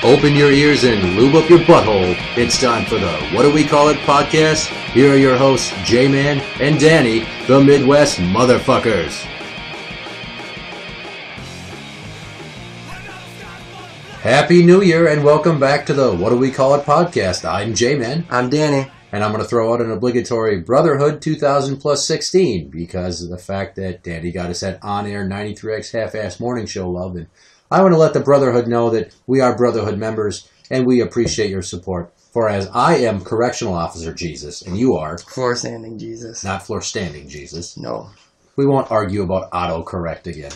Open your ears and lube up your butthole. It's time for the What Do We Call It podcast. Here are your hosts, Jmann and Danny, the Midwest motherfuckers. Happy New Year and welcome back to the What Do We Call It podcast. I'm Jmann. I'm Danny. And I'm going to throw out an obligatory Brotherhood 2000 plus 16 because of the fact that Danny got us that on-air 93X half-ass morning show love. And I want to let the Brotherhood know that we are Brotherhood members and we appreciate your support. For as I am Correctional Officer Jesus and you are... Floor standing Jesus. Not floor standing Jesus. No. We won't argue about autocorrect again.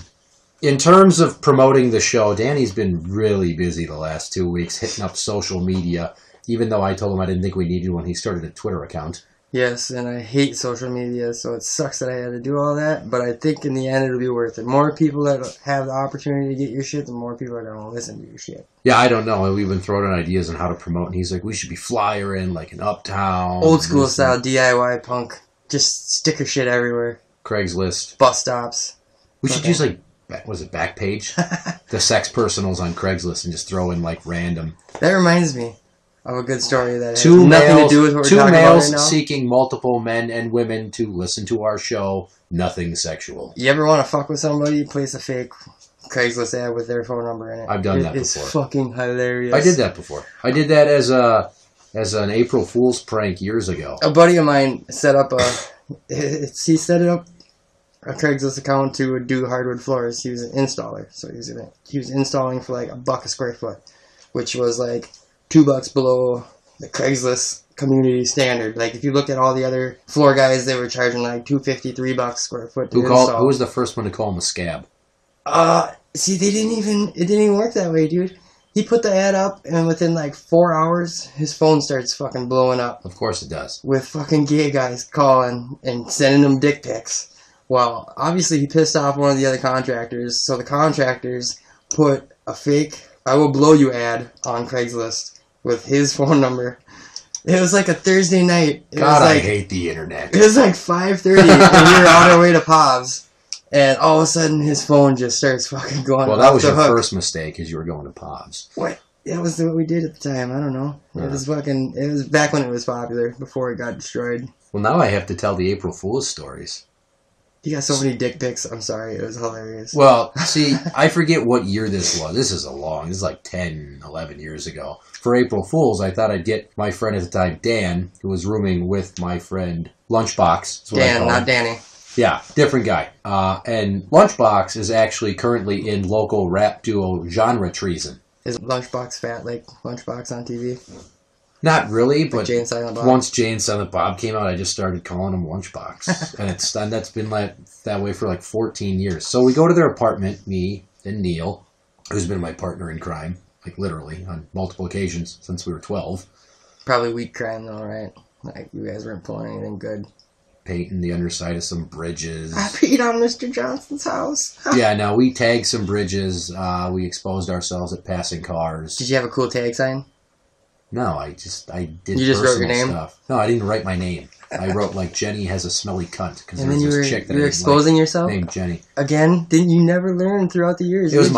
In terms of promoting the show, Danny's been really busy the last 2 weeks hitting up social media, even though I told him I didn't think we needed one. He started a Twitter account. Yes, and I hate social media, so it sucks that I had to do all that, but I think in the end it'll be worth it. More people that have the opportunity to get your shit, the more people are going to listen to your shit. Yeah, I don't know. We've been throwing out ideas on how to promote, and he's like, we should be flyering, like in Uptown. Old school style DIY punk. Just sticker shit everywhere. Craigslist. Bus stops. We should use like, was it Backpage? The sex personals on Craigslist and just throw in like random. That reminds me of a good story that has nothing to do with what we're talking about right now. 2 males seeking multiple men and women to listen to our show. Nothing sexual. You ever want to fuck with somebody? Place a fake Craigslist ad with their phone number in it. I've done that before. It's fucking hilarious. I did that before. I did that as an April Fool's prank years ago. A buddy of mine set up he set it up a Craigslist account to do hardwood floors. He was an installer, so he was installing for like $1 a square foot, which was like $2 below the Craigslist community standard. Like if you look at all the other floor guys, they were charging like $2.50, $3 a square foot to install. Who was the first one to call him a scab? See, it didn't even work that way, dude. He put the ad up, and within like 4 hours, his phone starts fucking blowing up. Of course it does. With fucking gay guys calling and sending him dick pics. Well, obviously he pissed off one of the other contractors, so the contractors put a fake I will blow you ad on Craigslist with his phone number. It was like a Thursday night. I hate the internet. It was like 5:30 and we were on our way to Povs. And all of a sudden his phone just starts fucking going off the hook. Well, that was your first mistake because you were going to Povs. What? That was what we did at the time. I don't know. Yeah. It was back when it was popular, before it got destroyed. Well, now I have to tell the April Fool's stories. You got so many dick pics. I'm sorry. It was hilarious. Well, see, I forget what year this was. This is like 10, 11 years ago. For April Fool's, I thought I'd get my friend at the time, Dan, who was rooming with my friend Lunchbox. Dan, not Danny. Yeah, different guy. And Lunchbox is actually currently in local rap duo Genre Treason. Is Lunchbox fat like Lunchbox on TV? Not really, but Jay and Silent Bob. Once Jay and Silent Bob came out, I just started calling him Lunchbox. and that's been like that way for like 14 years. So we go to their apartment, me and Neil, who's been my partner in crime, like literally, on multiple occasions since we were 12. Probably weak crime though, right? Like you guys weren't pulling anything good. Painting the underside of some bridges. I peed on Mr. Johnson's house. Yeah, no, we tagged some bridges. We exposed ourselves at passing cars. Did you have a cool tag sign? No, I did. You just wrote your name? Stuff. No, I didn't write my name. I wrote like Jenny has a smelly cunt because there was this chick that you were exposing yourself named Jenny. Again, didn't you never learn throughout the years? It was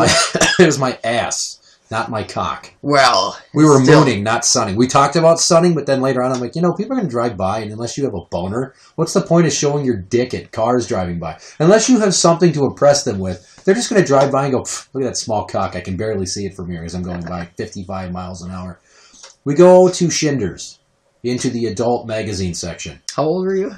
it was my ass, not my cock. Well, we were mooning, not sunning. We talked about sunning, but then later on, I'm like, people are going to drive by, and unless you have a boner, what's the point of showing your dick at cars driving by? Unless you have something to impress them with, they're just going to drive by and go, look at that small cock. I can barely see it from here as I'm going by 55 miles an hour. We go to Schindler's, into the adult magazine section. How old were you?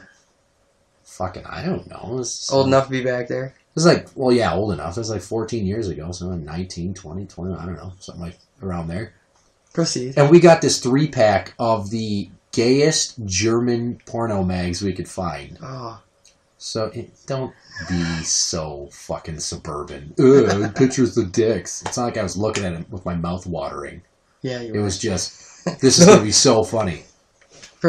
Fucking, I don't know. Old enough to be back there? It was like, well, yeah, old enough. It was like 14 years ago, so 19, 20, 21, I don't know, something like around there. Proceed. And we got this 3-pack of the gayest German porno mags we could find. Oh. So don't be so fucking suburban. Pictures of dicks. It's not like I was looking at it with my mouth watering. Yeah, it was just, this is going to be so funny.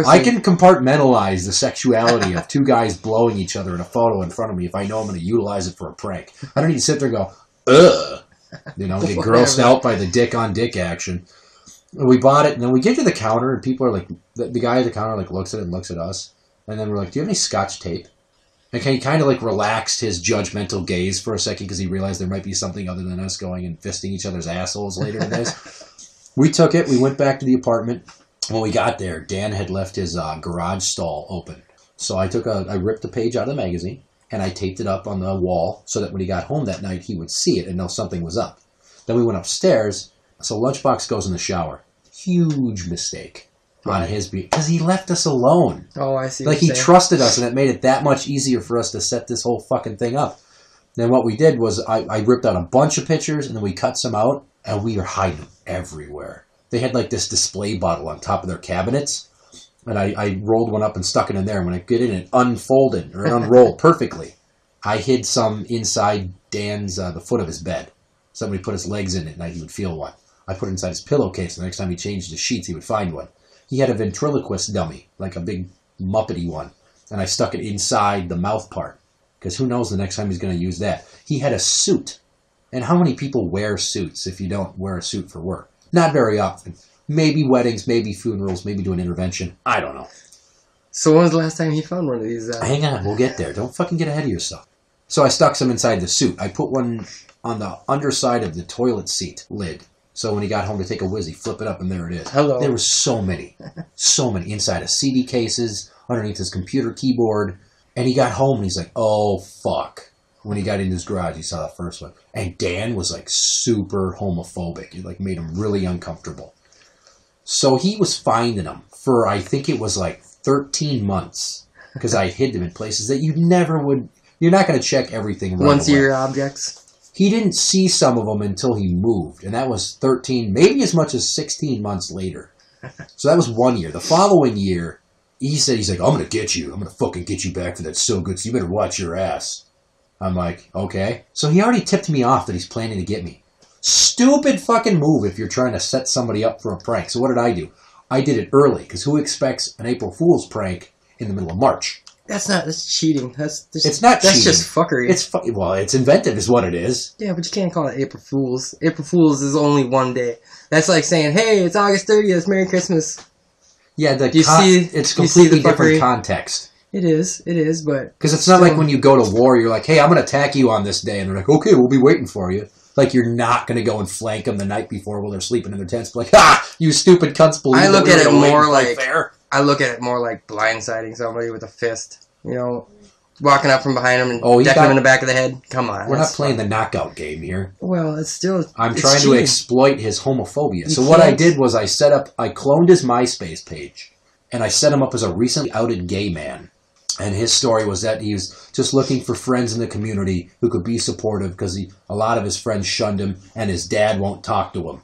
I can compartmentalize the sexuality of 2 guys blowing each other in a photo in front of me if I know I'm going to utilize it for a prank. I don't need to sit there and go, ugh. Get grossed out by the dick-on-dick action. And we bought it, and then we get to the counter, and people are like, the guy at the counter like looks at it and looks at us. And then we're like, do you have any Scotch tape? And he kind of like relaxed his judgmental gaze for a second because he realized there might be something other than us going and fisting each other's assholes later in this. We took it. We went back to the apartment. When we got there, Dan had left his garage stall open. So I ripped the page out of the magazine, and I taped it up on the wall so that when he got home that night, he would see it and know something was up. Then we went upstairs. So Lunchbox goes in the shower. Huge mistake on his beat. Because he left us alone. Oh, I see. Like, he trusted us, and it made it that much easier for us to set this whole fucking thing up. Then what we did was I ripped out a bunch of pictures, and then we cut some out, and we were hiding them everywhere. They had, like, this display bottle on top of their cabinets, and I rolled one up and stuck it in there. And when I get in, it unfolded, or it unrolled perfectly. I hid some inside Dan's, the foot of his bed. Somebody put his legs in it, and he would feel one. I put it inside his pillowcase, and the next time he changed the sheets, he would find one. He had a ventriloquist dummy, like a big Muppety one, and I stuck it inside the mouth part, because who knows the next time he's going to use that. He had a suit, and how many people wear suits if you don't wear a suit for work? Not very often. Maybe weddings, maybe funerals, maybe do an intervention. I don't know. So when was the last time he found one of these? Hang on, we'll get there. Don't fucking get ahead of yourself. So I stuck some inside the suit. I put one on the underside of the toilet seat lid. So when he got home to take a whiz, he flip it up, and there it is. Hello. There were so many inside of CD cases, underneath his computer keyboard. And he got home, and he's like, oh, fuck. When he got into his garage, he saw the first one. And Dan was, like, super homophobic. It, like, made him really uncomfortable. So he was finding them for, I think it was, like, 13 months. Because I hid them in places that you never would. You're not going to check everything right Once away. your objects. He didn't see some of them until he moved, and that was 13, maybe as much as 16 months later. So that was 1 year. The following year, he's like, I'm going to get you. I'm going to fucking get you back for that so good, so you better watch your ass. I'm like, okay. So he already tipped me off that he's planning to get me. Stupid fucking move if you're trying to set somebody up for a prank. So what did I do? I did it early, because who expects an April Fool's prank in the middle of March? That's cheating. It's not cheating. That's just fuckery. Well, it's inventive is what it is. Yeah, but you can't call it April Fool's. April Fool's is only one day. That's like saying, hey, it's August 30th, Merry Christmas. Yeah, it's completely different context. It is, but... Because it's not like when you go to war, you're like, hey, I'm going to attack you on this day. And they're like, okay, we'll be waiting for you. Like, you're not going to go and flank them the night before while they're sleeping in their tents. Like, ha! You stupid cunts believe I look that at it more like... fair. I look at it more like blindsiding somebody with a fist. You know, walking up from behind him and decking him in the back of the head. Come on. We're not playing the knockout game here. Well, it's still... I'm trying to exploit his homophobia. So what I did was I cloned his MySpace page, and I set him up as a recently outed gay man. And his story was that he was just looking for friends in the community who could be supportive because a lot of his friends shunned him, and his dad won't talk to him.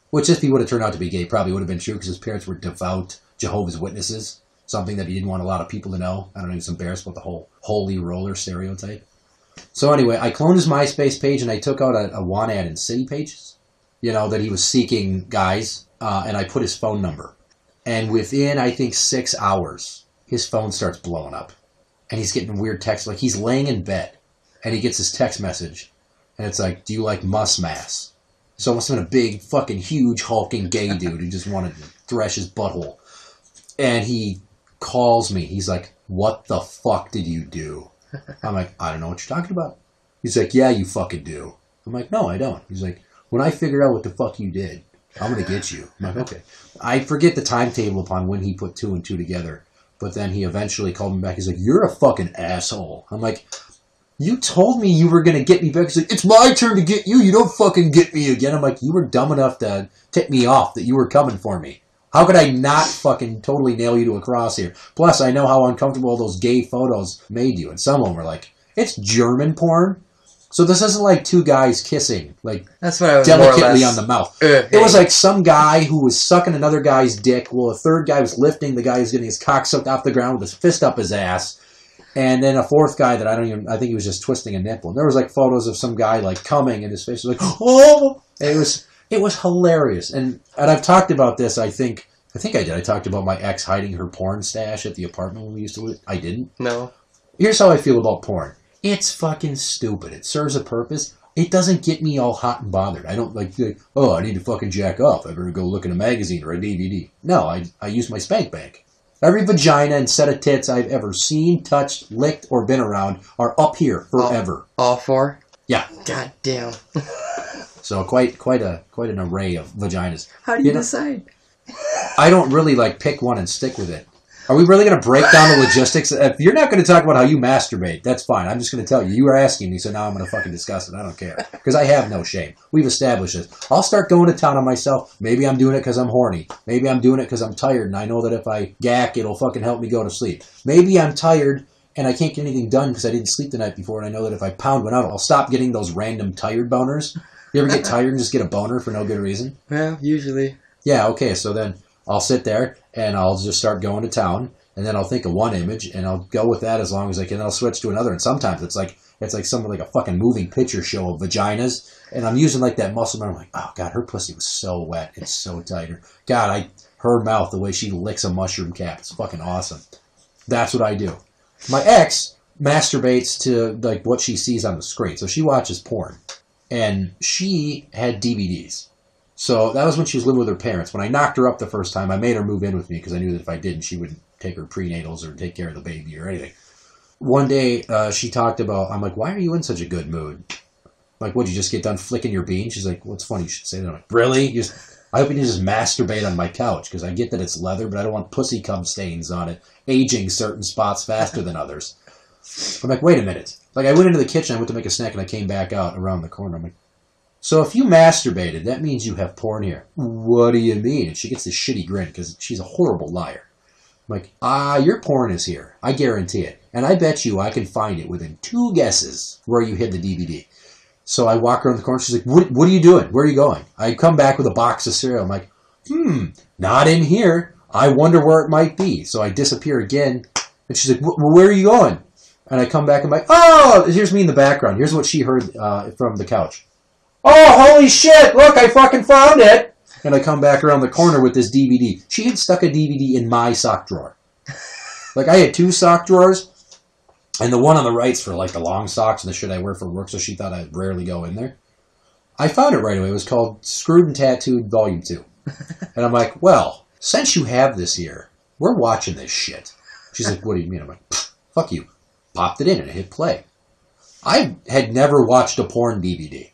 Which, if he would have turned out to be gay, probably would have been true because his parents were devout Jehovah's Witnesses. Something that he didn't want a lot of people to know. I don't know, he was embarrassed about the whole holy roller stereotype. So anyway, I cloned his MySpace page, and I took out a want ad in City Pages. You know, that he was seeking guys, and I put his phone number. And within, I think, 6 hours, his phone starts blowing up. And he's getting weird texts, like he's laying in bed, and he gets his text message, and it's like, do you like muss-mass? He's almost been a big, fucking, huge, hulking gay dude who just wanted to thresh his butthole. And he calls me. He's like, what the fuck did you do? I'm like, I don't know what you're talking about. He's like, yeah, you fucking do. I'm like, no, I don't. He's like, when I figure out what the fuck you did, I'm going to get you. I'm like, okay. I forget the timetable upon when he put 2 and 2 together. But then he eventually called me back. He's like, you're a fucking asshole. I'm like, you told me you were going to get me back. He's like, it's my turn to get you. You don't fucking get me again. I'm like, you were dumb enough to tip me off that you were coming for me. How could I not fucking totally nail you to a cross here? Plus, I know how uncomfortable those gay photos made you. And some of them were like, it's German porn. So this isn't like 2 guys kissing, like, that's what I was delicately on the mouth. It was like some guy who was sucking another guy's dick while a third guy was lifting the guy who's getting his cock sucked off the ground with his fist up his ass. And then a fourth guy that I think he was just twisting a nipple. And there was like photos of some guy like coming and his face was like, oh! And it was hilarious. And I've talked about this, I think I did. I talked about my ex hiding her porn stash at the apartment when we used to live. I didn't. No. Here's how I feel about porn. It's fucking stupid. It serves a purpose. It doesn't get me all hot and bothered. I don't like, oh, I need to fucking jack off. I better go look at a magazine or a DVD. No, I use my spank bank. Every vagina and set of tits I've ever seen, touched, licked, or been around are up here forever. All 4? Yeah. God damn. So quite an array of vaginas. How do you decide? I don't really pick one and stick with it. Are we really going to break down the logistics? If you're not going to talk about how you masturbate, that's fine. I'm just going to tell you. You were asking me, so now I'm going to fucking discuss it. I don't care. Because I have no shame. We've established this. I'll start going to town on myself. Maybe I'm doing it because I'm horny. Maybe I'm doing it because I'm tired, and I know that if I gack, it'll fucking help me go to sleep. Maybe I'm tired, and I can't get anything done because I didn't sleep the night before, and I know that if I pound one out, I'll stop getting those random tired boners. You ever get tired and just get a boner for no good reason? Well, usually. Yeah, okay, so then I'll sit there, and I'll just start going to town. And then I'll think of one image, and I'll go with that as long as I can. And I'll switch to another. And sometimes it's like something like a fucking moving picture show of vaginas. And I'm using that muscle memory. I'm like, oh god, her pussy was so wet. It's so tight. God, her mouth, the way she licks a mushroom cap, it's fucking awesome. That's what I do. My ex masturbates to what she sees on the screen. So she watches porn, and she had DVDs. So that was when she was living with her parents. When I knocked her up the first time, I made her move in with me because I knew that if I didn't, she wouldn't take her prenatals or take care of the baby or anything. One day, she talked about, I'm like, why are you in such a good mood? Like, what, you just get done flicking your bean? She's like, well, it's funny you should say that. I'm like, really? I hope you can just masturbate on my couch, because I get that it's leather, but I don't want pussy cum stains on it, aging certain spots faster than others. I'm like, wait a minute. I went into the kitchen, I went to make a snack, and I came back out around the corner. I'm like, so if you masturbated, that means you have porn here. What do you mean? And she gets this shitty grin, because she's a horrible liar. I'm like, your porn is here. I guarantee it. And I bet you I can find it within 2 guesses where you hid the DVD. So I walk around the corner. She's like, what are you doing? Where are you going? I come back with a box of cereal. I'm like, not in here. I wonder where it might be. So I disappear again. And she's like, where are you going? And I come back. I'm like, oh, here's me in the background. Here's what she heard from the couch. Oh, holy shit. Look, I fucking found it. And I come back around the corner with this DVD. She had stuck a DVD in my sock drawer. I had 2 sock drawers. And the one on the right's for the long socks and the shit I wear for work, so she thought I'd rarely go in there. I found it right away. It was called Screwed and Tattooed Volume 2. And I'm like, well, since you have this here, we're watching this shit. She's like, what do you mean? I'm like, fuck you. Popped it in and it hit play. I had never watched a porn DVD.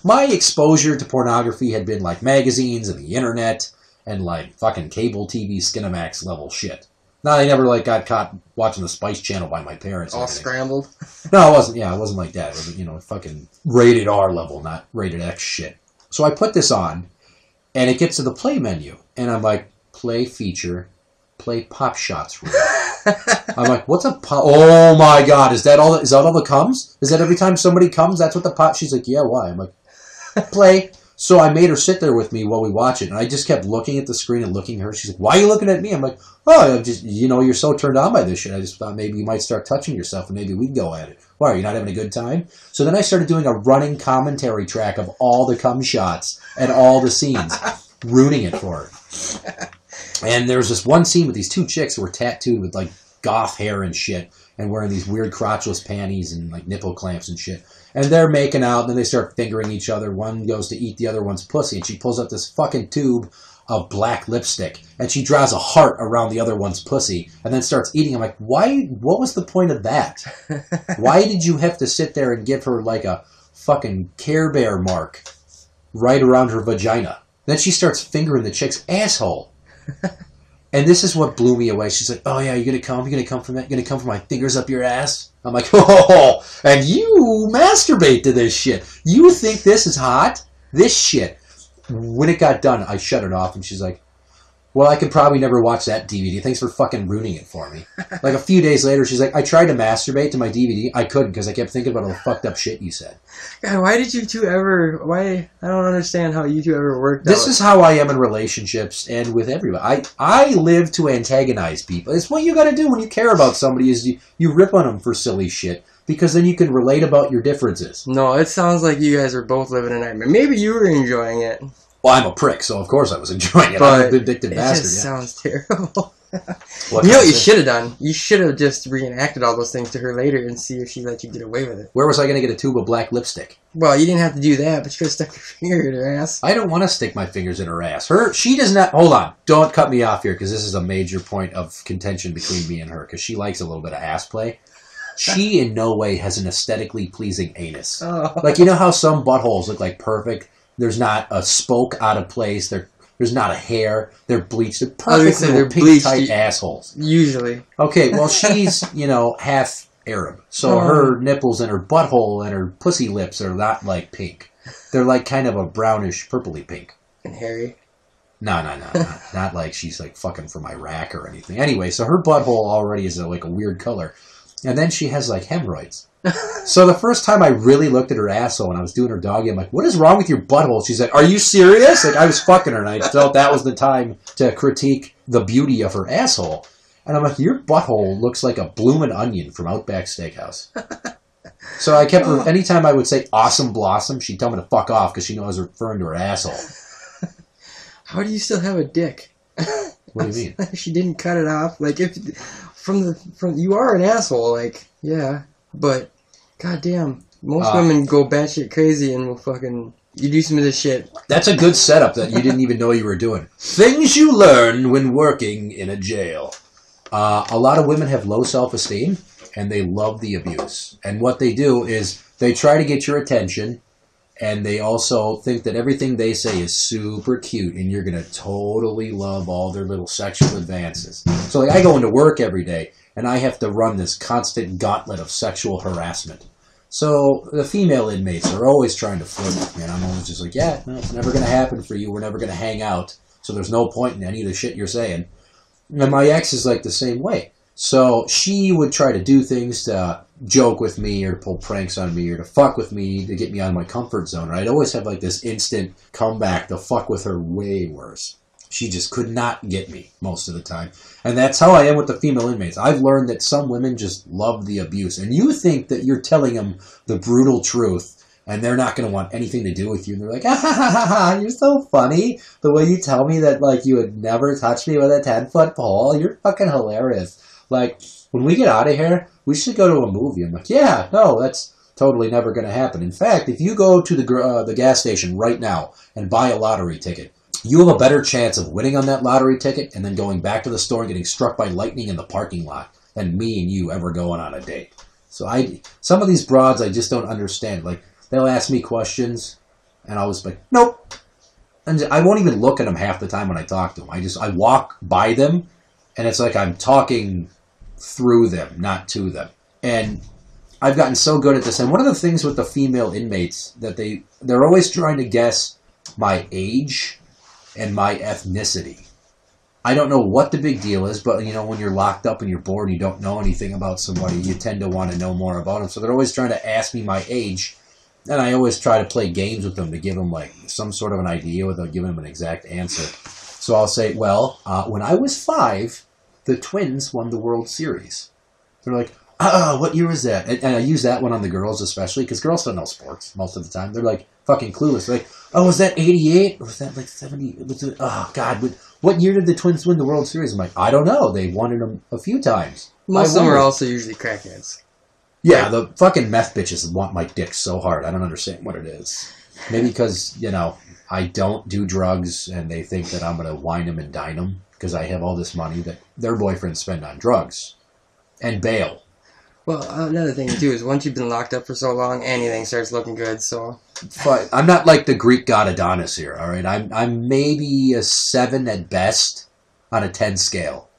My exposure to pornography had been magazines and the internet and fucking cable TV Skinamax level shit. No, I never got caught watching the Spice Channel by my parents. All scrambled? No, it wasn't. Yeah, it wasn't like that. It was, fucking rated R level, not rated X shit. So I put this on, and it gets to the play menu, and I'm like, play feature, play Pop Shots reel. I'm like, what's a pop? Oh my god, is that all the comes? Is that every time somebody comes, that's what the pop? She's like, yeah, why? I'm like, play. So I made her sit there with me while we watch it, and I just kept looking at the screen and looking at her. She's like, why are you looking at me? I'm like, oh, you're so turned on by this shit. I just thought maybe you might start touching yourself, and maybe we'd go at it. Why, are you not having a good time? So then I started doing a running commentary track of all the cum shots and all the scenes, ruining it for her. And there was this one scene with these 2 chicks who were tattooed with goth hair and shit, and wearing these weird crotchless panties and nipple clamps and shit. And they're making out, and then they start fingering each other. One goes to eat the other one's pussy, and she pulls up this fucking tube of black lipstick, and she draws a heart around the other one's pussy, and then starts eating. I'm like, why? What was the point of that? Why did you have to sit there and give her a fucking Care Bear mark right around her vagina? Then she starts fingering the chick's asshole. And this is what blew me away. She's like, oh yeah, you're going to come? You're going to come from that? You're going to come from my fingers up your ass? I'm like, oh, and you masturbate to this shit. You think this is hot? This shit. When it got done, I shut it off, and she's like, well, I could probably never watch that DVD. Thanks for fucking ruining it for me. A few days later, she's like, I tried to masturbate to my DVD. I couldn't because I kept thinking about all the fucked up shit you said. God, why did you two ever... I don't understand how you two ever worked out. This is how I am in relationships and with everybody. I live to antagonize people. It's what you got to do when you care about somebody is you rip on them for silly shit. Because then you can relate about your differences. No, it sounds like you guys are both living a nightmare. Maybe you were enjoying it. Well, I'm a prick, so of course I was enjoying it. I'm a vindictive bastard. It just sounds terrible. You know what you should have done? You should have just reenacted all those things to her later and see if she let you get away with it. Where was I going to get a tube of black lipstick? Well, you didn't have to do that, but you could have stuck your finger in her ass. I don't want to stick my fingers in her ass. She does not... Hold on. Don't cut me off here, because this is a major point of contention between me and her, because she likes a little bit of ass play. She in no way has an aesthetically pleasing anus. Oh. Like, you know how some buttholes look like perfect? There's not a spoke out of place. There's not a hair. They're bleached. They're perfect little pink tight assholes. Usually. Okay, well, she's, half Arab. So her nipples and her butthole and her pussy lips are not like pink. They're like kind of a brownish, purpley pink. And hairy? No. Not like she's like fucking from Iraq or anything. Anyway, so her butthole already is like a weird color. And then she has like hemorrhoids. So the first time I really looked at her asshole when I was doing her doggy, I'm like, what is wrong with your butthole? She's like, are you serious? Like, I was fucking her, and I felt that was the time to critique the beauty of her asshole. And I'm like, your butthole looks like a bloomin' onion from Outback Steakhouse. So I kept, anytime I would say awesome blossom, she'd tell me to fuck off because she knows I was referring to her asshole. How do you still have a dick? What do you mean? She didn't cut it off. Like, if from you are an asshole, like, yeah, but goddamn, most women go batshit crazy and will fucking you do some of this shit. That's a good setup that you didn't even know you were doing. Things you learn when working in a jail. A lot of women have low self-esteem and they love the abuse. And what they do is they try to get your attention. And they also think that everything they say is super cute and you're going to totally love all their little sexual advances. So like I go into work every day and I have to run this constant gauntlet of sexual harassment. So the female inmates are always trying to flirt with me. And I'm always just like, yeah, no, it's never going to happen for you. We're never going to hang out. So there's no point in any of the shit you're saying. And my ex is like the same way. So she would try to do things to joke with me or to pull pranks on me or to fuck with me to get me out of my comfort zone. And I'd always have like this instant comeback to fuck with her way worse. She just could not get me most of the time. And that's how I am with the female inmates. I've learned that some women just love the abuse. And you think that you're telling them the brutal truth and they're not going to want anything to do with you. And they're like, ah, ha, ha, ha, ha, you're so funny. The way you tell me that like you would never touch me with a 10-foot pole. You're fucking hilarious. Like, when we get out of here, we should go to a movie. I'm like, yeah, no, that's totally never going to happen. In fact, if you go to the gas station right now and buy a lottery ticket, you have a better chance of winning on that lottery ticket and then going back to the store and getting struck by lightning in the parking lot than me and you ever going on a date. So some of these broads, I just don't understand. Like, they'll ask me questions, and I'll just be like, nope. And I won't even look at them half the time when I talk to them. I walk by them, and it's like I'm talking through them, not to them. And I've gotten so good at this. And one of the things with the female inmates that they're always trying to guess my age and my ethnicity. I don't know what the big deal is, but when you're locked up and you're bored and you don't know anything about somebody, you tend to want to know more about them. So they're always trying to ask me my age, and I always try to play games with them to give them like some sort of an idea without giving them an exact answer. So I'll say, well, when I was 5, the Twins won the World Series. They're like, what year was that? And I use that one on the girls especially, because girls don't know sports most of the time. They're like fucking clueless. They're like, oh, was that 88? Or was that like 70? Oh, God. What year did the Twins win the World Series? I'm like, I don't know. They've won it a few times. Most of them are also usually crackheads. Yeah, the fucking meth bitches want my dick so hard. I don't understand what it is. Maybe because, I don't do drugs and they think that I'm going to wine them and dine them because I have all this money that their boyfriends spend on drugs and bail. Well, another thing, too, is once you've been locked up for so long, anything starts looking good, so... But I'm not like the Greek god Adonis here, all right? I'm maybe a 7 at best on a 10 scale.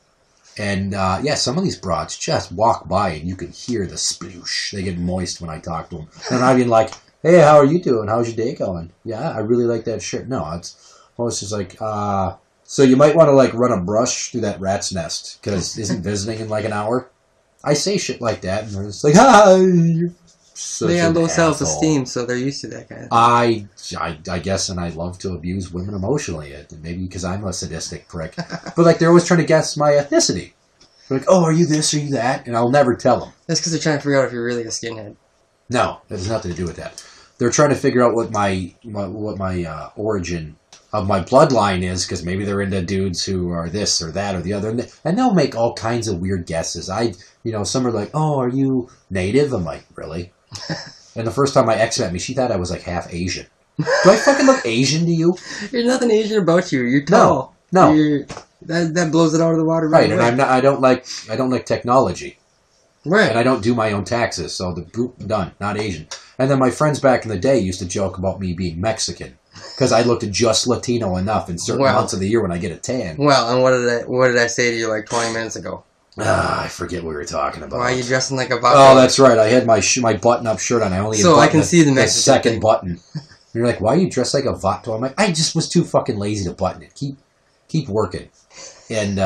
And, some of these broads just walk by and you can hear the sploosh. They get moist when I talk to them. And I'm even like, hey, how are you doing? How's your day going? Yeah, I really like that shirt. No, it's just like, so you might want to, like, run a brush through that rat's nest because isn't visiting in, like, an hour? I say shit like that, and they're just like, you're such they have low asshole. Self-esteem, so they're used to that kind of thing. I guess, and I love to abuse women emotionally, maybe because I'm a sadistic prick. But, like, they're always trying to guess my ethnicity. They're like, oh, are you this, are you that? And I'll never tell them. That's because they're trying to figure out if you're really a skinhead. No, it has nothing to do with that. They're trying to figure out what my origin of my bloodline is, because maybe they're into dudes who are this or that or the other, and they'll make all kinds of weird guesses. Some are like, oh, are you native? I'm like, really? And the first time my ex met me, she thought I was like half Asian. Do I fucking look Asian to you? There's nothing Asian about you. You're tall. No. That blows it out of the water. Right, and I don't like technology. Right. And I don't do my own taxes, so done, not Asian. And then my friends back in the day used to joke about me being Mexican because I looked just Latino enough in certain months of the year when I get a tan. Well, and what did I say to you like 20 minutes ago? I forget what we were talking about. Why are you dressing like a vato? Oh, that's right. I had my button-up shirt on. I only so I can see the Mexican second thing. button. And you're like, why are you dressed like a vato? I'm like, I just was too fucking lazy to button it. Keep working. And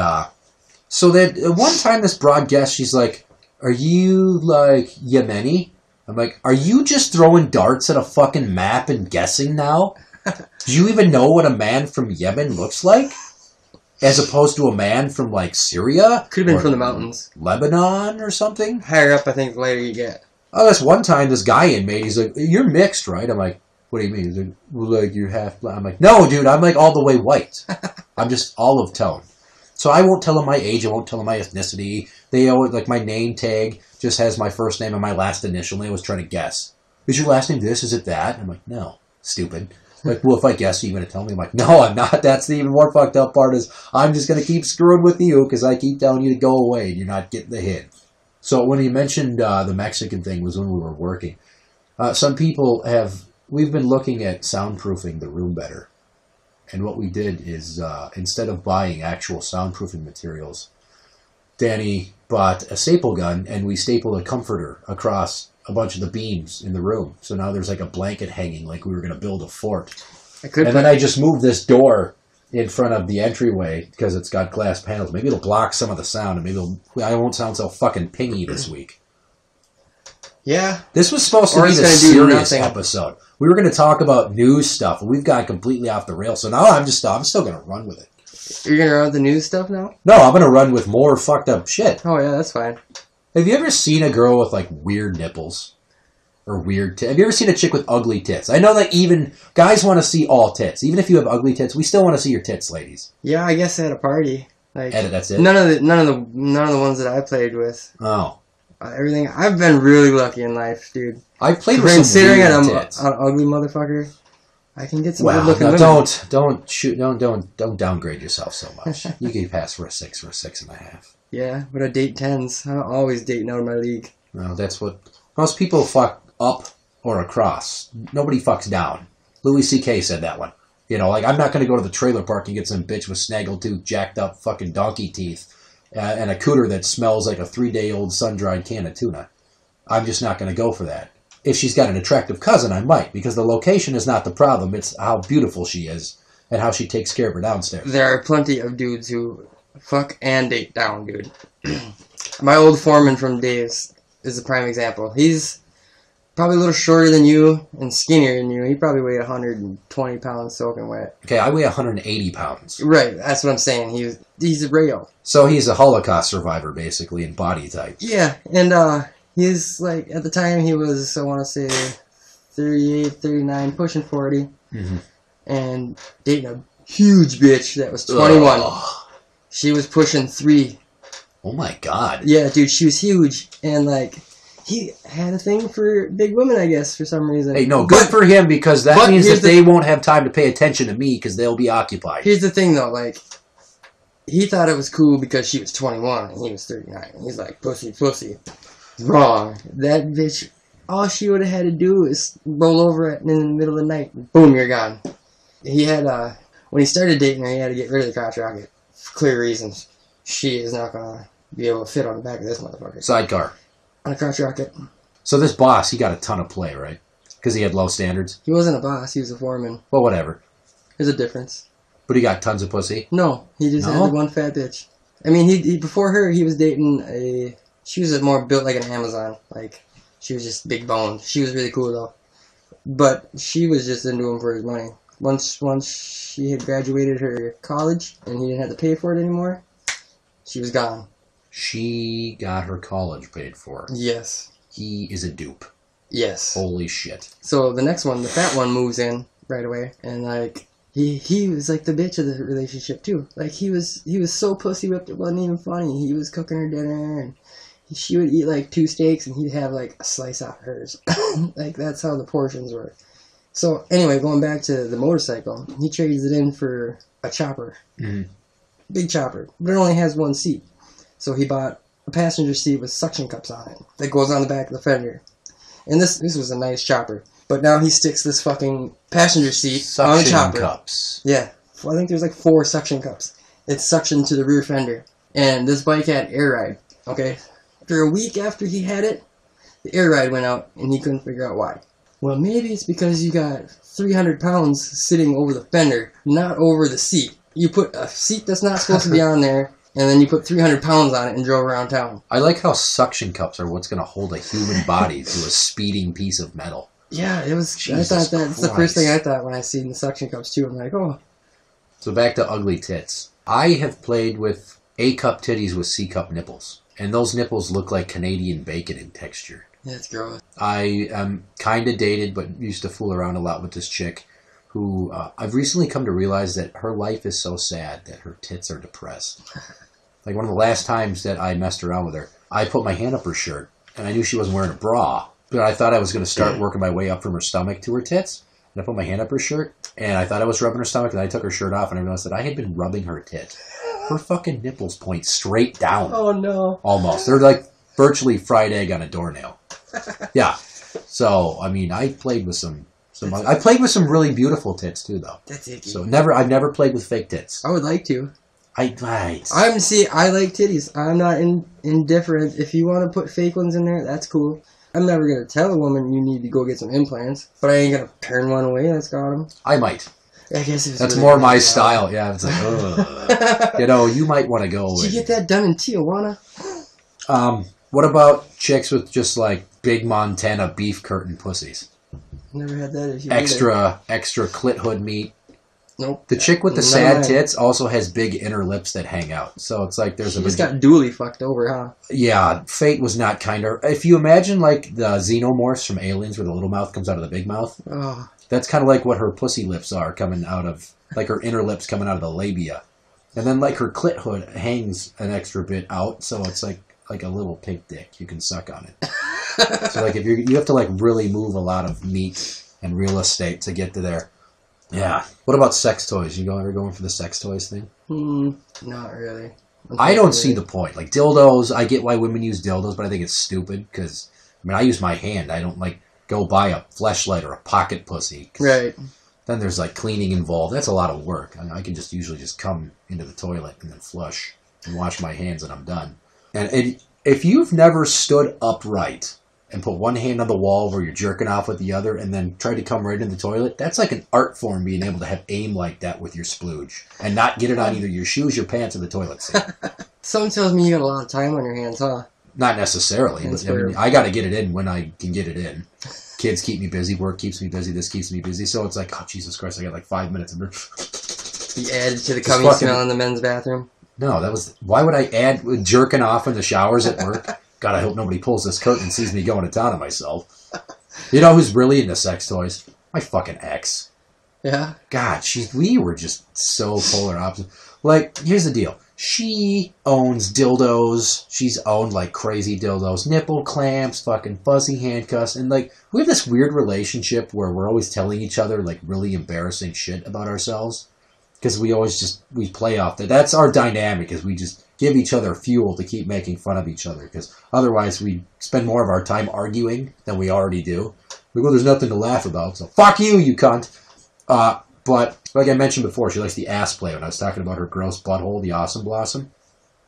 so that one time this broad guest, she's like, are you like Yemeni? I'm like, are you just throwing darts at a fucking map and guessing now? Do you even know what a man from Yemen looks like? As opposed to a man from, like, Syria? Could have been from the mountains. Lebanon or something? Higher up, I think, the later you get. Oh, that's one time this guy inmate, he's like, you're mixed, right? I'm like, what do you mean? He's like, well, like, you're half black. I'm like, no, dude, I'm, like, all the way white. I'm just olive tone. So I won't tell him my age. I won't tell him my ethnicity. They always, like, my name tag just has my first name and my last initial. And they always try to guess. Is your last name this? Is it that? I'm like, no, stupid. Like, well, if I guess, are you going to tell me? I'm like, no, I'm not. That's the even more fucked up part is I'm just going to keep screwing with you because I keep telling you to go away and you're not getting the hint. So when he mentioned the Mexican thing was when we were working. Some people we've been looking at soundproofing the room better. And what we did is instead of buying actual soundproofing materials, Danny bought a staple gun and we stapled a comforter across a bunch of the beams in the room. So now there's like a blanket hanging like we were going to build a fort. Then I just moved this door in front of the entryway because it's got glass panels. Maybe it'll block some of the sound and maybe I won't sound so fucking pingy this week. Yeah. This was supposed to be the serious episode. We were going to talk about news stuff and we've gone completely off the rails. So now I'm still going to run with it. You're going to run with the news stuff now? No, I'm going to run with more fucked up shit. Oh yeah, that's fine. Have you ever seen a girl with, like, weird nipples? Or weird tits? Have you ever seen a chick with ugly tits? I know that even guys want to see all tits. Even if you have ugly tits, we still want to see your tits, ladies. Yeah, I guess at a party. Like, that's it? None of the ones that I played with. Oh. Everything. I've been really lucky in life, dude. I've played with some weird tits. Considering I'm an ugly motherfucker, I can get some good looking women. Don't downgrade yourself so much. You can pass for a 6 or a 6.5. Yeah, but I date 10s. I'm always dating out of my league. No, that's what most people fuck up or across. Nobody fucks down. Louis C.K. said that one. You know, like, I'm not going to go to the trailer park and get some bitch with snaggletooth, jacked up fucking donkey teeth and a cooter that smells like a 3-day-old sun-dried can of tuna. I'm just not going to go for that. If she's got an attractive cousin, I might, because the location is not the problem. It's how beautiful she is and how she takes care of her downstairs. There are plenty of dudes who fuck and date down, dude. My old foreman from Dave's is a prime example. He's probably a little shorter than you and skinnier than you. He probably weighed 120 pounds soaking wet. Okay, I weigh 180 pounds. Right, that's what I'm saying. He's a rail. So he's a Holocaust survivor, basically, in body type. Yeah, and he's like, at the time he was, I want to say, 38, 39, pushing 40. Mm-hmm. And dating a huge bitch that was 21. Ugh. She was pushing 3. Oh my god. Yeah, dude, she was huge. And, like, he had a thing for big women, I guess, for some reason. Hey, no, good for him, because that means that they won't have time to pay attention to me because they'll be occupied. Here's the thing, though, like, he thought it was cool because she was 21 and he was 39. And he's like, pussy. Wrong. That bitch, all she would have had to do is roll over it in the middle of the night. Boom, you're gone. He had, when he started dating her, he had to get rid of the crotch rocket. For clear reasons. She is not going to be able to fit on the back of this motherfucker. Sidecar. On a crotch rocket. So this boss, he got a ton of play, right? Because he had low standards? He wasn't a boss, he was a foreman. Well, whatever. There's a difference. But he got tons of pussy? No, he just had the one fat bitch. I mean, he before her, he was dating she was more built like an Amazon. Like, she was just big boned. She was really cool, though. But she was just into him for his money. Once she had graduated her college and he didn't have to pay for it anymore, she was gone. She got her college paid for. Yes. He is a dupe. Yes. Holy shit. So the next one, the fat one, moves in right away, and like he was like the bitch of the relationship too. Like he was so pussy whipped it wasn't even funny. He was cooking her dinner, and she would eat like 2 steaks, and he'd have like a slice out of hers. Like that's how the portions were. So anyway, going back to the motorcycle, he trades it in for a chopper, big chopper, but it only has 1 seat. So he bought a passenger seat with suction cups on it that goes on the back of the fender. And this was a nice chopper. But now he sticks this fucking passenger seat on the chopper. Cups. Yeah. I think there's like 4 suction cups. It's suctioned to the rear fender. And this bike had air ride. Okay? After a week after he had it, the air ride went out and he couldn't figure out why. Well, maybe it's because you got 300 pounds sitting over the fender, not over the seat. You put a seat that's not supposed to be on there, and then you put 300 pounds on it and drove around town. I like how suction cups are what's going to hold a human body to a speeding piece of metal. Yeah, it was. Jesus I thought that's Christ. the first thing I thought when I seen the suction cups too. I'm like, oh. So back to ugly tits. I have played with A-cup titties with C-cup nipples, and those nipples look like Canadian bacon in texture. Yeah, it's gross. I am kind of dated, but used to fool around a lot with this chick who I've recently come to realize that her life is so sad that her tits are depressed. Like one of the last times that I messed around with her, I put my hand up her shirt, and I knew she wasn't wearing a bra, but I thought I was going to start working my way up from her stomach to her tits, and I put my hand up her shirt, and I thought I was rubbing her stomach, and I took her shirt off, and I realized that I had been rubbing her tit. Her fucking nipples point straight down. Oh, no. Almost. They're like virtually fried egg on a doornail. Yeah. So, I mean, I played with some I played with some really beautiful tits too, though. That's icky. So I've never played with fake tits. I would like to. I like titties. I'm not indifferent. If you want to put fake ones in there, that's cool. I'm never going to tell a woman you need to go get some implants, but I ain't going to turn one away that's got them. I might. I guess it's that's really more my style. Yeah, it's like, ugh. You might want to go. Did you get that done in Tijuana? What about chicks with just like big Montana beef curtain pussies? Never had that issue. Extra clit hood meat. Nope. The chick with the sad tits also has big inner lips that hang out. So it's like there's she just got dually fucked over, huh? Yeah, fate was not kind of. If you imagine like the xenomorphs from Aliens, where the little mouth comes out of the big mouth, that's kind of like what her pussy lips are coming out of, like her inner lips coming out of the labia, and then like her clit hood hangs an extra bit out, so it's like a little pig dick you can suck on it. So like if you have to like really move a lot of meat and real estate to get to there. Yeah. What about sex toys? You ever going for the sex toys thing? Not really. I don't see the point. Like dildos, I get why women use dildos, but I think it's stupid because, I use my hand. I don't like go buy a fleshlight or a pocket pussy. Right. Then there's like cleaning involved. That's a lot of work. I can just usually just come into the toilet and then flush and wash my hands and I'm done. And if you've never stood upright and put one hand on the wall where you're jerking off with the other and then try to come right in the toilet, that's like an art form, being able to have aim like that with your splooge and not get it on either your shoes, your pants, or the toilet seat. Something tells me you got a lot of time on your hands, huh? Not necessarily, but I got to get it in when I can get it in. Kids keep me busy, work keeps me busy, this keeps me busy, so it's like, oh, Jesus Christ, I got like 5 minutes. You added to the coming smell in the men's bathroom? No, why would I add jerking off in the showers at work? God, I hope nobody pulls this curtain and sees me going to town on myself. You know who's really into sex toys? My fucking ex. Yeah? God, we were just so polar opposite. Like, here's the deal. She owns dildos. She's owned, like, crazy dildos. Nipple clamps, fucking fuzzy handcuffs. And, like, we have this weird relationship where we're always telling each other, like, really embarrassing shit about ourselves. Because we play off that. That's our dynamic, is we just give each other fuel to keep making fun of each other. Because otherwise we spend more of our time arguing than we already do. Well, there's nothing to laugh about, so fuck you, you cunt. But, like I mentioned before, she likes the ass play. When I was talking about her gross butthole, the Awesome Blossom,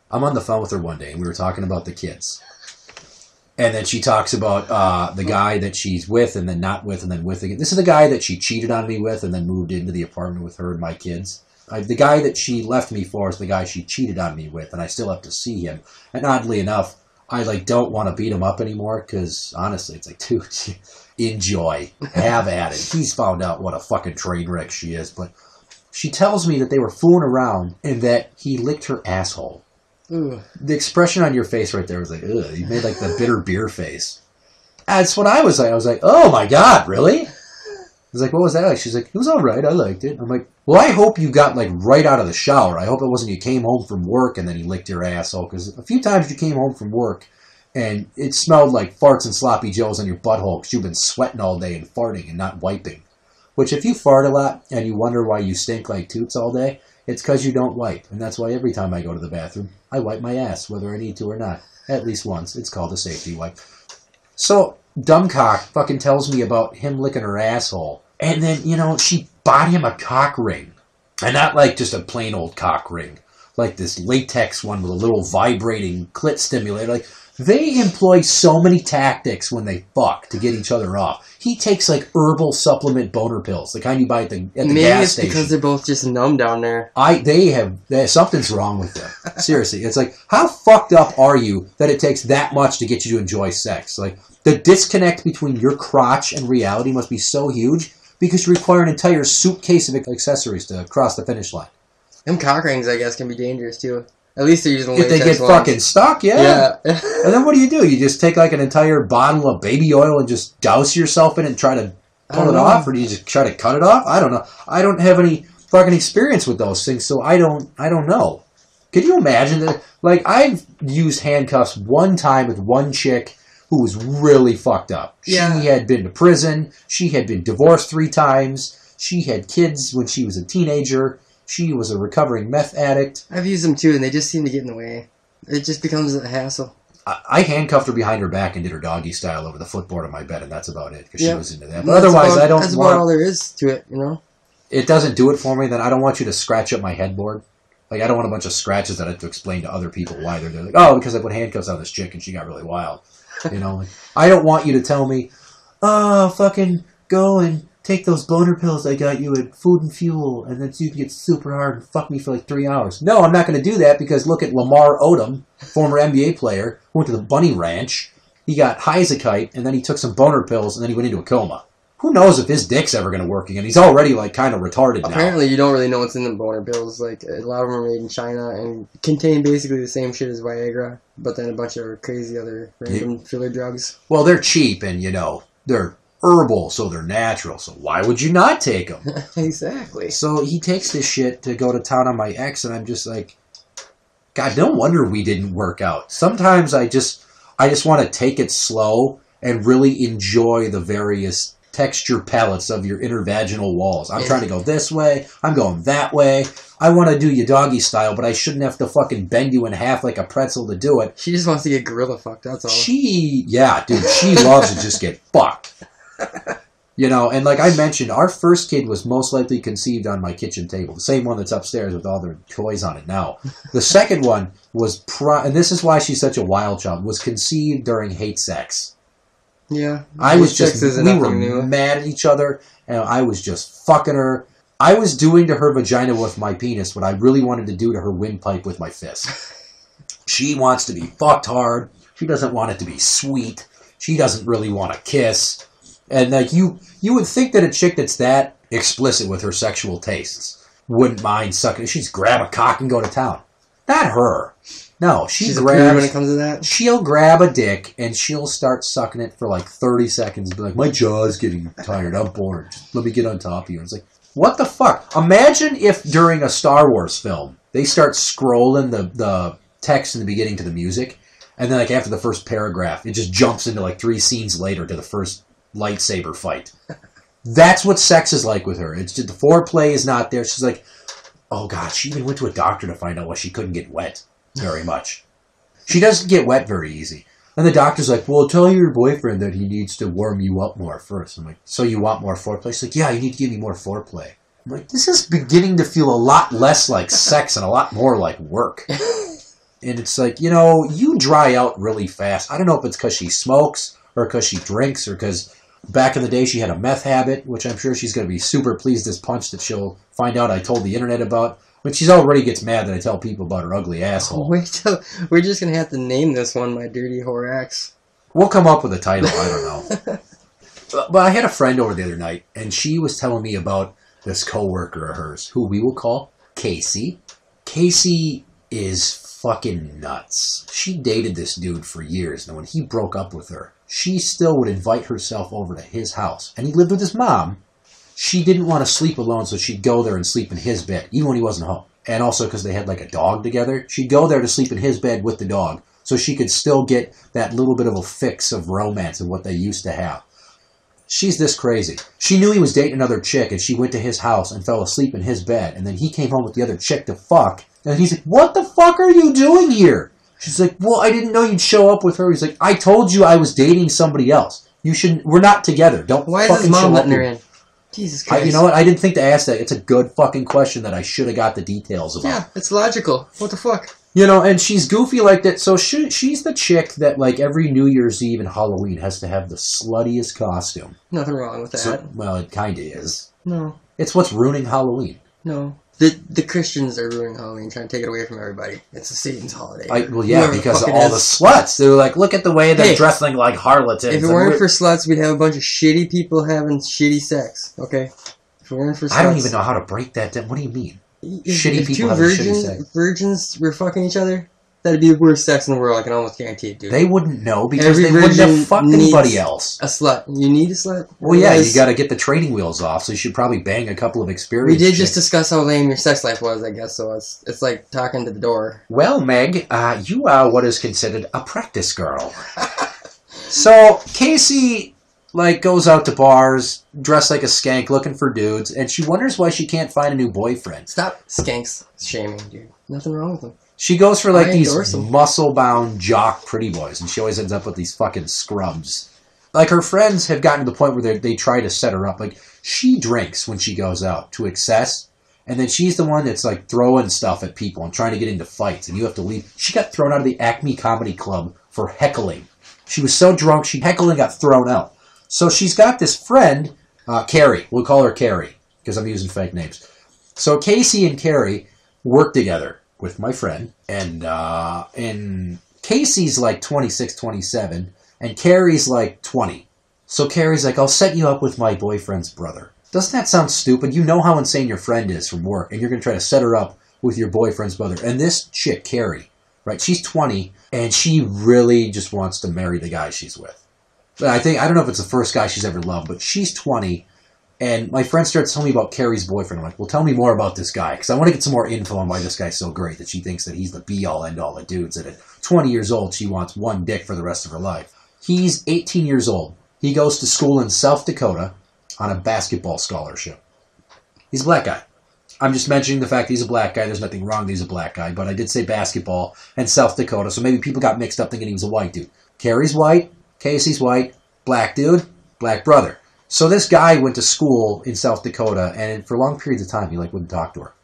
I'm on the phone with her one day, and we were talking about the kids. And then she talks about the guy that she's with, and then not with, and then with again. This is the guy that she cheated on me with, and then moved into the apartment with her and my kids. The guy that she left me for is the guy she cheated on me with, and I still have to see him. And oddly enough, I don't want to beat him up anymore, because honestly, it's like, dude, enjoy. Have at it. He's found out what a fucking train wreck she is. But she tells me that they were fooling around, and that he licked her asshole. Ugh. The expression on your face right there was like, ugh. You made like the bitter beer face. That's what I was like. I was like, oh my God, really? I was like, what was that like? She's like, it was all right. I liked it. I'm like, well, I hope you got like right out of the shower. I hope it wasn't you came home from work and then he licked your asshole. Because a few times you came home from work and it smelled like farts and sloppy joes on your butthole because you've been sweating all day and farting and not wiping. Which if you fart a lot and you wonder why you stink like toots all day, it's because you don't wipe. And that's why every time I go to the bathroom, I wipe my ass, whether I need to or not. At least once. It's called a safety wipe. So, Dumbcock fucking tells me about him licking her asshole. And then, she bought him a cock ring. And not like just a plain old cock ring. Like this latex one with a little vibrating clit stimulator. Like, they employ so many tactics when they fuck to get each other off. He takes like herbal supplement boner pills, the kind you buy at the gas station. Maybe it's because they're both just numb down there. Something's wrong with them. Seriously, it's like, how fucked up are you that it takes that much to get you to enjoy sex? Like, the disconnect between your crotch and reality must be so huge because you require an entire suitcase of accessories to cross the finish line. Them cock rings, I guess, can be dangerous too. At least they're using if they get fucking stuck, yeah. And then what do? You just take like an entire bottle of baby oil and just douse yourself in it and try to pull it off, or do you just try to cut it off? I don't know. I don't have any fucking experience with those things, so I don't know. Could you imagine that? Like, I've used handcuffs one time with one chick who was really fucked up. Yeah. She had been to prison. She had been divorced 3 times. She had kids when she was a teenager. She was a recovering meth addict. I've used them too, and they just seem to get in the way. It just becomes a hassle. I handcuffed her behind her back and did her doggy style over the footboard of my bed, and that's about it, because she was into that. But otherwise, I don't want... That's about all there is to it, It doesn't do it for me, then I don't want you to scratch up my headboard. Like, I don't want a bunch of scratches that I have to explain to other people why they're there. Like, oh, because I put handcuffs on this chick and she got really wild. Like, I don't want you to tell me, oh, fucking go and take those boner pills I got you at Food and Fuel, and then so you can get super hard and fuck me for like 3 hours. No, I'm not going to do that, because look at Lamar Odom, former NBA player, who went to the Bunny Ranch. He got high as a kite, and then he took some boner pills, and then he went into a coma. Who knows if his dick's ever going to work again? He's already like kind of retarded now. Apparently, you don't really know what's in the boner pills. Like, a lot of them are made in China and contain basically the same shit as Viagra, but then a bunch of crazy other random filler drugs. Well, they're cheap, and they're herbal, so they're natural. So why would you not take them? Exactly. So he takes this shit to go to town on my ex, and I'm just like, God, no wonder we didn't work out. Sometimes I just want to take it slow and really enjoy the various texture palettes of your intervaginal walls. I'm trying to go this way. I'm going that way. I want to do you doggy style, but I shouldn't have to fucking bend you in half like a pretzel to do it. She just wants to get gorilla fucked, that's all. She loves to just get fucked. And like I mentioned, our first kid was most likely conceived on my kitchen table. The same one that's upstairs with all their toys on it now. The second one was, and this is why she's such a wild child, was conceived during hate sex. Yeah. We were mad at each other, and I was just fucking her. I was doing to her vagina with my penis what I really wanted to do to her windpipe with my fist. She wants to be fucked hard. She doesn't want it to be sweet. She doesn't really want to kiss. And like you would think that a chick that's that explicit with her sexual tastes wouldn't mind sucking. She'd just grab a cock and go to town. Not her. No, she's a prude when it comes to that. She'll grab a dick and she'll start sucking it for like 30 seconds and be like, my jaw's getting tired. I'm bored. Just let me get on top of you. And it's like, what the fuck? Imagine if during a Star Wars film, they start scrolling the text in the beginning to the music, and then like after the first paragraph, it just jumps into like 3 scenes later to the first lightsaber fight. That's what sex is like with her. It's just the foreplay is not there. She's like, oh God, she even went to a doctor to find out why she couldn't get wet very much. She doesn't get wet very easy. And the doctor's like, well, tell your boyfriend that he needs to warm you up more first. I'm like, so you want more foreplay? She's like, yeah, you need to give me more foreplay. I'm like, this is beginning to feel a lot less like sex and a lot more like work. And it's like, you dry out really fast. I don't know if it's because she smokes or because she drinks or because back in the day she had a meth habit, which I'm sure she's going to be super pleased as punch that she'll find out I told the internet about. But she already gets mad that I tell people about her ugly asshole. Wait till we're just going to have to name this one My Dirty Whore Ex. We'll come up with a title, I don't know. But I had a friend over the other night, and she was telling me about this coworker of hers, who we will call Kacie. Kacie is fucking nuts. She dated this dude for years, and when he broke up with her, she still would invite herself over to his house. And he lived with his mom. She didn't want to sleep alone, so she'd go there and sleep in his bed, even when he wasn't home. And also because they had like a dog together, she'd go there to sleep in his bed with the dog, so she could still get that little bit of a fix of romance of what they used to have. She's this crazy. She knew he was dating another chick, and she went to his house and fell asleep in his bed, and then he came home with the other chick to fuck, and he's like, what the fuck are you doing here? She's like, well, I didn't know you'd show up with her. He's like, I told you I was dating somebody else. You shouldn't. We're not together. Don't Why fucking is his mom letting her in. in? Jesus Christ. You know what? I didn't think to ask that. It's a good fucking question that I should have got the details about. Yeah, it's logical. What the fuck? You know, and she's goofy like that. So she's the chick that, like, every New Year's Eve and Halloween has to have the sluttiest costume. Nothing wrong with that. So, well, it kind of is. No. It's what's ruining Halloween. No. The Christians are ruining Halloween, trying to take it away from everybody. It's a Satan's holiday. Well, yeah, because of all the sluts. They're like, look at the way they're dressing like harlotans. If it weren't for sluts, we'd have a bunch of shitty people having shitty sex. Okay? If it weren't for sluts... I don't even know how to break that down. What do you mean? Shitty if people two having shitty sex. virgins were fucking each other, that'd be the worst sex in the world. I can almost guarantee it, dude. They wouldn't know because they wouldn't have fucked anybody else. A slut. You need a slut? Well, yeah, you got to get the training wheels off, so you should probably bang a couple of experienced We did chicks. just discuss how lame your sex life was, I guess, so it's like talking to the door. Well, Meg, you are what is considered a practice girl. So, Kacie, like, goes out to bars, dressed like a skank, looking for dudes, and she wonders why she can't find a new boyfriend. Stop skanks shaming, dude. Nothing wrong with them. She goes for, like, these muscle-bound jock pretty boys, and she always ends up with these fucking scrubs. Like, her friends have gotten to the point where they try to set her up. Like, she drinks when she goes out to excess, and then she's the one that's, like, throwing stuff at people and trying to get into fights, and you have to leave. She got thrown out of the Acme Comedy Club for heckling. She was so drunk, she heckled and got thrown out. So she's got this friend, Carrie. We'll call her Carrie, because I'm using fake names. So Kacie and Carrie work together with my friend, and Kacie's like 26, 27, and Carrie's like 20. So Carrie's like, I'll set you up with my boyfriend's brother. Doesn't that sound stupid? You know how insane your friend is from work, and you're going to try to set her up with your boyfriend's brother. And this chick, Carrie, right, she's 20, and she really just wants to marry the guy she's with. But I don't know if it's the first guy she's ever loved, but she's 20, and my friend starts telling me about Carrie's boyfriend. I'm like, well, tell me more about this guy, because I want to get some more info on why this guy's so great, that she thinks that he's the be-all, end-all of dudes, that at 20 years old, she wants one dick for the rest of her life. He's 18 years old. He goes to school in South Dakota on a basketball scholarship. He's a black guy. I'm just mentioning the fact that he's a black guy. There's nothing wrong that he's a black guy, but I did say basketball and South Dakota, so maybe people got mixed up thinking he was a white dude. Carrie's white, Kacie's white, black dude, black brother. So this guy went to school in South Dakota, and for long periods of time, he wouldn't talk to her.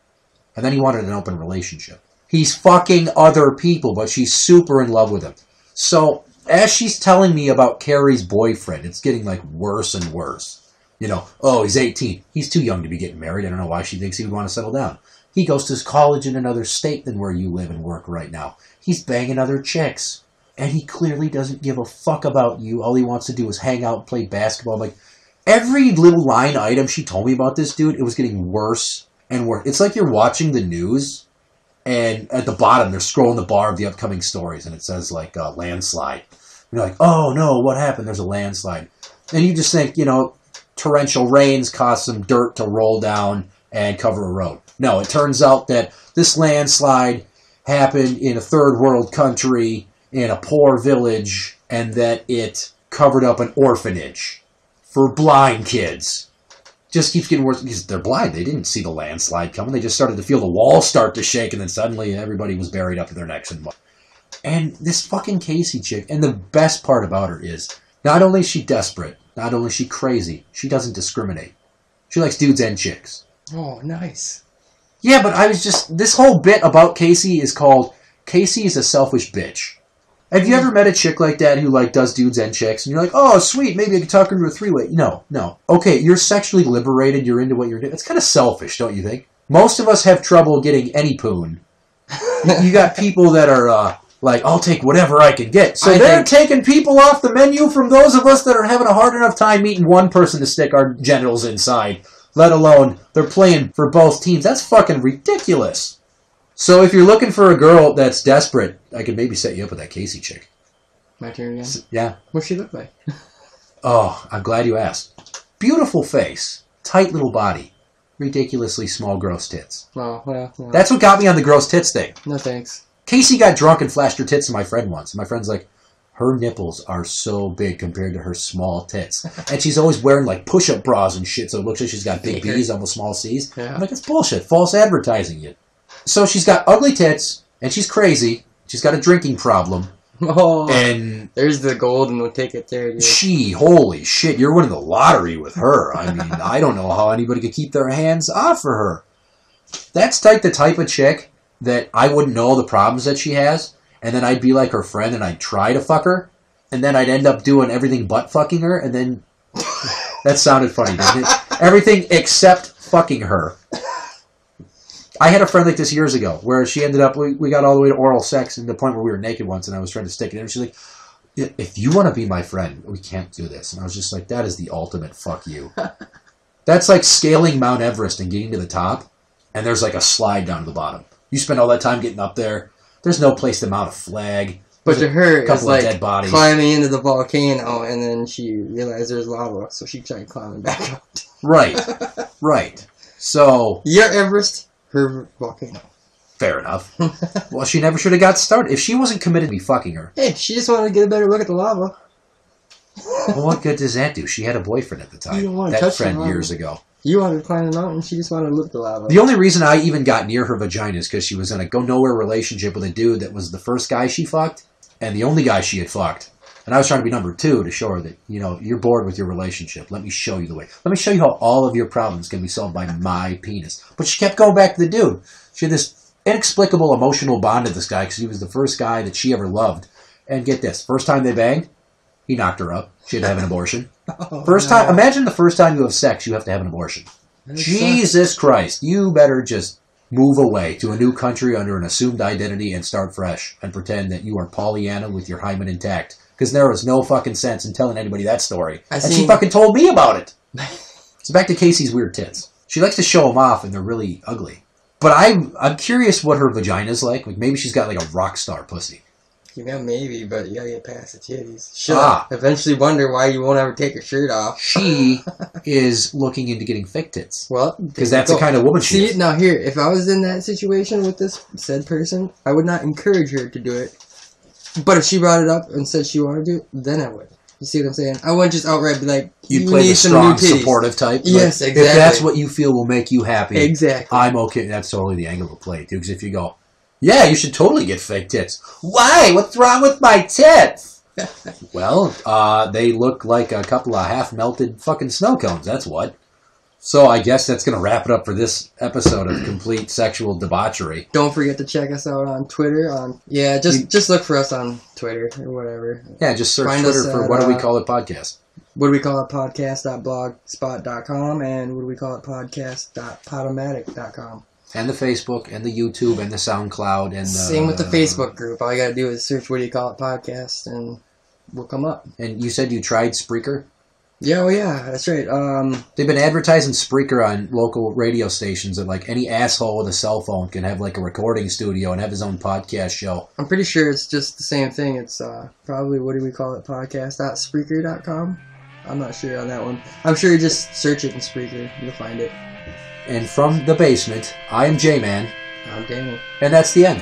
And then he wanted an open relationship. He's fucking other people, but she's super in love with him. So as she's telling me about Carrie's boyfriend, it's getting worse and worse. You know, oh, he's 18. He's too young to be getting married. I don't know why she thinks he would want to settle down. He goes to college in another state than where you live and work right now. He's banging other chicks. And he clearly doesn't give a fuck about you. All he wants to do is hang out and play basketball. Like, every little line item she told me about this dude, it was getting worse and worse. It's like you're watching the news, and at the bottom, they're scrolling the bar of the upcoming stories, and it says, landslide. And you're like, oh, no, what happened? There's a landslide. And you just think, torrential rains caused some dirt to roll down and cover a road. No, it turns out that this landslide happened in a third world country in a poor village, and that it covered up an orphanage for blind kids. Just keeps getting worse because they're blind. They didn't see the landslide coming. They just started to feel the walls start to shake, and then suddenly everybody was buried up to their necks in mud. And this fucking Kacie chick, and the best part about her is, not only is she desperate, not only is she crazy, she doesn't discriminate. She likes dudes and chicks. Oh, nice. Yeah, but this whole bit about Kacie is called, Kacie is a selfish bitch. Have you ever met a chick like that who does dudes and chicks, and you're like, oh, sweet, maybe I could talk her into a three-way? No. Okay, you're sexually liberated, you're into what you're doing. It's kind of selfish, don't you think? Most of us have trouble getting any poon. You got people that are I'll take whatever I can get. So they're taking people off the menu from those of us that are having a hard enough time meeting one person to stick our genitals inside, let alone they're playing for both teams. That's fucking ridiculous. So if you're looking for a girl that's desperate, I could maybe set you up with that Kacie chick. My turn again? Yeah. What's she look like? Oh, I'm glad you asked. Beautiful face. Tight little body. Ridiculously small gross tits. Oh, well. That's what got me on the gross tits thing. No thanks. Kacie got drunk and flashed her tits to my friend once. And my friend's like, her nipples are so big compared to her small tits. And she's always wearing push-up bras and shit, so it looks like she's got big B's, almost small C's. Yeah. I'm like, it's bullshit. False advertising you. So she's got ugly tits, and she's crazy, She's got a drinking problem. Oh, and there's the golden ticket there, dude. Holy shit, you're winning the lottery with her. I mean, I don't know how anybody could keep their hands off of her. That's like the type of chick that I wouldn't know the problems that she has, and then I'd be like her friend and I'd try to fuck her, and then I'd end up doing everything but fucking her, and then... That sounded funny, didn't it? Everything except fucking her. I had a friend like this years ago, where she ended up, we got all the way to oral sex, and the point where we were naked once, and I was trying to stick it in, and she's like, if you want to be my friend, we can't do this. And I was just like, that is the ultimate fuck you. That's like scaling Mount Everest and getting to the top, and there's like a slide down to the bottom. You spend all that time getting up there, there's no place to mount a flag. But to her, it's like dead bodies. Climbing into the volcano, and then she realized there's lava, so she tried climbing back up. Right. Right. So... Your Everest, her volcano. Fair enough. Well, she never should have got started. If she wasn't committed to me fucking her... Hey, she just wanted to get a better look at the lava. Well, what good does that do? She had a boyfriend at the time. You don't want to that touch friend the lava. Years ago. You wanted to climb the mountain, she just wanted to look at the lava. The only reason I even got near her vagina is because she was in a go-nowhere relationship with a dude that was the first guy she fucked, and the only guy she had fucked. And I was trying to be number 2 to show her that, you know, you're bored with your relationship. Let me show you the way. Let me show you how all of your problems can be solved by my penis. But she kept going back to the dude. She had this inexplicable emotional bond to this guy because he was the first guy that she ever loved. And get this, first time they banged, he knocked her up. She had to have an abortion. Time, imagine the first time you have sex, you have to have an abortion. Jesus Christ, you better just... move away to a new country under an assumed identity and start fresh and pretend that you are Pollyanna with your hymen intact. Because there was no fucking sense in telling anybody that story. She fucking told me about it. So back to Kacie's weird tits. She likes to show them off and they're really ugly. But I'm curious what her vagina's like. Like maybe she's got like a rock star pussy. Yeah, maybe, but you gotta get past the titties. She'll eventually wonder why you won't ever take your shirt off. She is looking into getting fake tits. Well, because that's the kind of woman she is. Now here, if I was in that situation with this said person, I would not encourage her to do it. But if she brought it up and said she wanted to do it, then I would. You see what I'm saying? I wouldn't just outright be like, you play the strong, supportive type. Yes, exactly. If that's what you feel will make you happy, exactly. I'm okay. That's totally the angle to play, too. Because if you go, yeah, you should totally get fake tits. Why? What's wrong with my tits? Well, they look like a couple of half-melted fucking snow cones, that's what. So I guess that's going to wrap it up for this episode of complete sexual debauchery. Don't forget to check us out on Twitter. Just look for us on Twitter or whatever. Yeah, just search Twitter for What Do We Call It Podcast. What Do We Call It Podcast.blogspot.com and What Do We Call It Podcast.podomatic.com. And the Facebook, and the YouTube, and the SoundCloud, and same with the Facebook group. All you gotta do is search "What Do You Call It" podcast, and we'll come up. And you said you tried Spreaker? Yeah, oh yeah, that's right. They've been advertising Spreaker on local radio stations that like any asshole with a cell phone can have like a recording studio and have his own podcast show. I'm pretty sure it's just the same thing. It's probably What Do We Call It podcast.spreaker.com. I'm not sure on that one. I'm sure you just search it in Spreaker, you'll find it. And from the basement, I am Jmann. I'm Danny. And that's the end.